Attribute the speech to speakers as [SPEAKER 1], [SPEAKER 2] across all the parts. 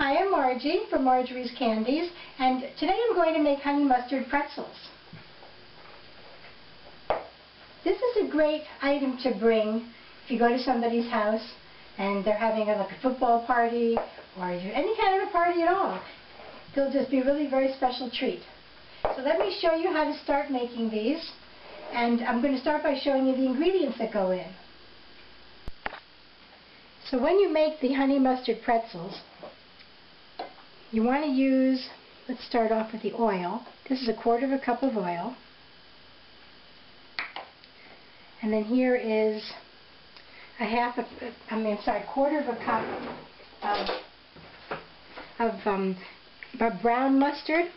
[SPEAKER 1] Hi, I'm Margie from Marjorie's Candies, and today I'm going to make honey mustard pretzels. This is a great item to bring if you go to somebody's house and they're having like a football party or any kind of a party at all. They'll just be a really very special treat. So let me show you how to start making these, and I'm going to start by showing you the ingredients that go in. So when you make the honey mustard pretzels, you want to use, let's start off with the oil. This is 1/4 cup of oil. And then here is a 1/4 cup of brown mustard.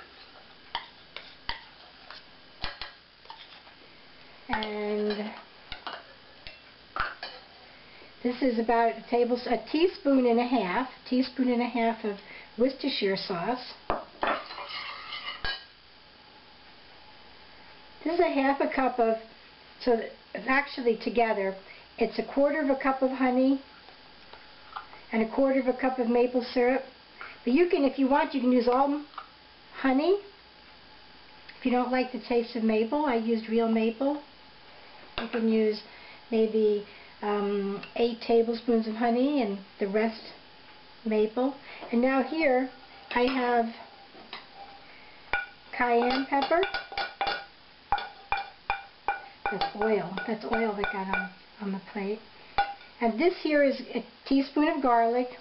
[SPEAKER 1] And this is about a teaspoon and a half of Worcestershire sauce. This is a 1/2 cup of, so actually together it's 1/4 cup of honey and 1/4 cup of maple syrup. But you can, if you want, you can use all honey. If you don't like the taste of maple, I used real maple. You can use maybe 8 tablespoons of honey and the rest maple. And now here I have cayenne pepper. That's oil that got on the plate. And this here is a teaspoon of garlic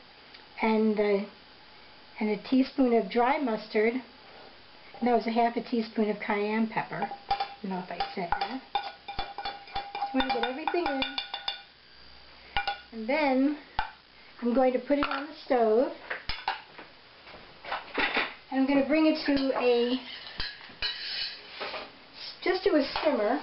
[SPEAKER 1] and a teaspoon of dry mustard. And that was a 1/2 teaspoon of cayenne pepper. I don't know if I said that. So I'm going to get everything in. And then I'm going to put it on the stove. And I'm going to bring it to just to a simmer.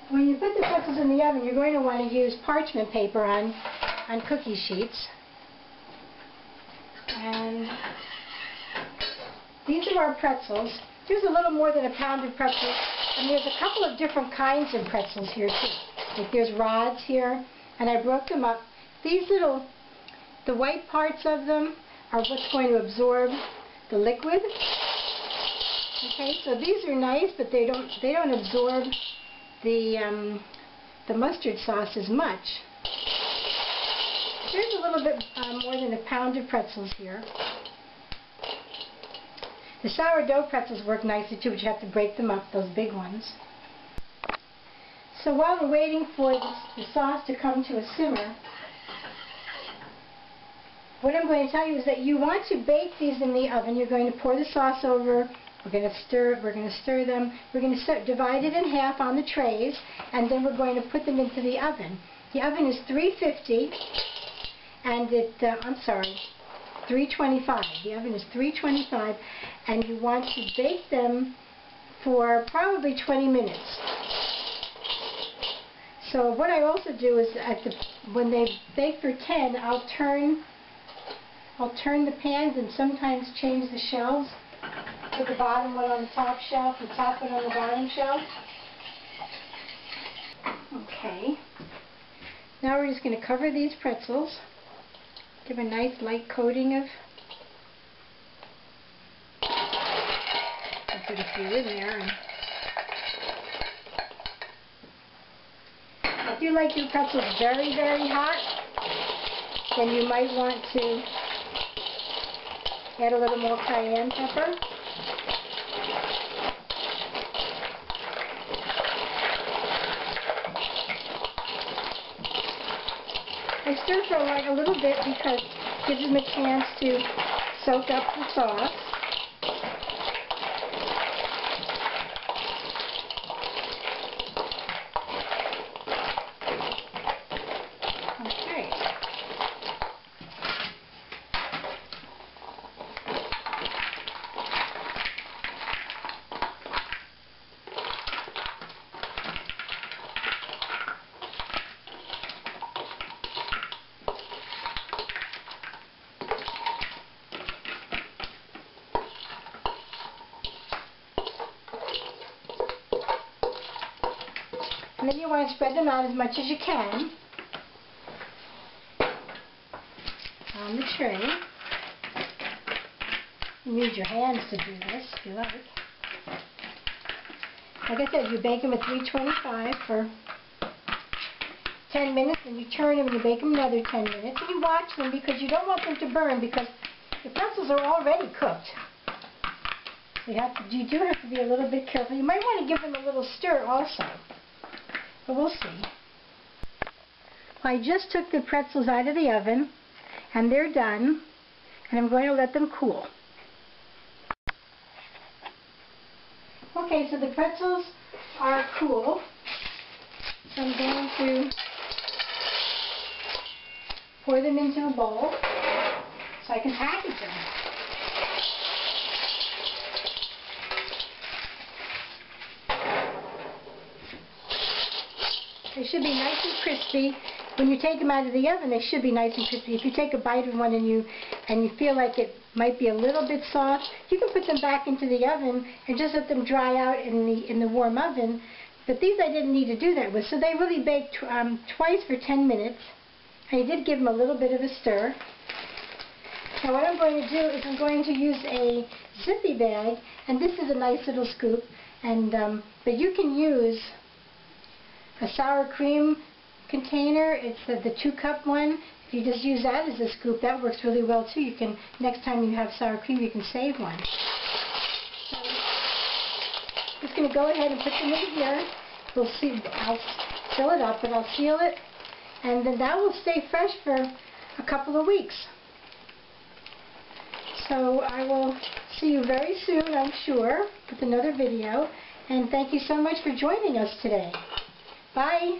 [SPEAKER 1] When you put the pretzels in the oven, you're going to want to use parchment paper on cookie sheets. And these are our pretzels. There's a little more than a pound of pretzels, and there's a couple of different kinds of pretzels here too. Like there's rods here, and I broke them up. These the white parts of them are what's going to absorb the liquid. Okay, so these are nice, but they don't absorb the mustard sauce as much. There's a little bit more than a pound of pretzels here. The sourdough pretzels work nicely too, but you have to break them up, those big ones. So while we're waiting for the sauce to come to a simmer, what I'm going to tell you is that you want to bake these in the oven. You're going to pour the sauce over. We're going to stir them. We're going to divide it in half on the trays, and then we're going to put them into the oven. The oven is 350, and 325. The oven is 325, and you want to bake them for probably 20 minutes. So what I also do is when they bake for 10, I'll turn the pans and sometimes change the shelves. Put the bottom one on the top shelf, the top one on the bottom shelf. Okay. Now we're just going to cover these pretzels. Give a nice light coating of. I'll put a few in there. If you like your pretzels very, very hot, then you might want to add a little more cayenne pepper. I stir fry like a little bit because it gives them a chance to soak up the sauce. Okay. And then you want to spread them out as much as you can. on the tray. You need your hands to do this if you like. Like I said, you bake them at 325 for 10 minutes, and you turn them and you bake them another 10 minutes. And you watch them because you don't want them to burn because the pretzels are already cooked. So you do have to be a little bit careful. You might want to give them a little stir also. But we'll see. Well, I just took the pretzels out of the oven, and they're done. And I'm going to let them cool. Okay, so the pretzels are cool. So I'm going to pour them into a bowl so I can package them. They should be nice and crispy. When you take them out of the oven, they should be nice and crispy. If you take a bite of one and you feel like it might be a little bit soft, you can put them back into the oven and just let them dry out in the warm oven. But these I didn't need to do that with, so they really baked twice for 10 minutes. I did give them a little bit of a stir. Now what I'm going to do is I'm going to use a zippy bag, and this is a nice little scoop. And but you can use a sour cream container. It's the 2-cup one. If you just use that as a scoop, that works really well too. You can, next time you have sour cream, you can save one. So, I'm just going to go ahead and put them in here. We'll see. I'll fill it up, but I'll seal it, and then that will stay fresh for a couple of weeks. So I will see you very soon, I'm sure, with another video. And thank you so much for joining us today. Bye.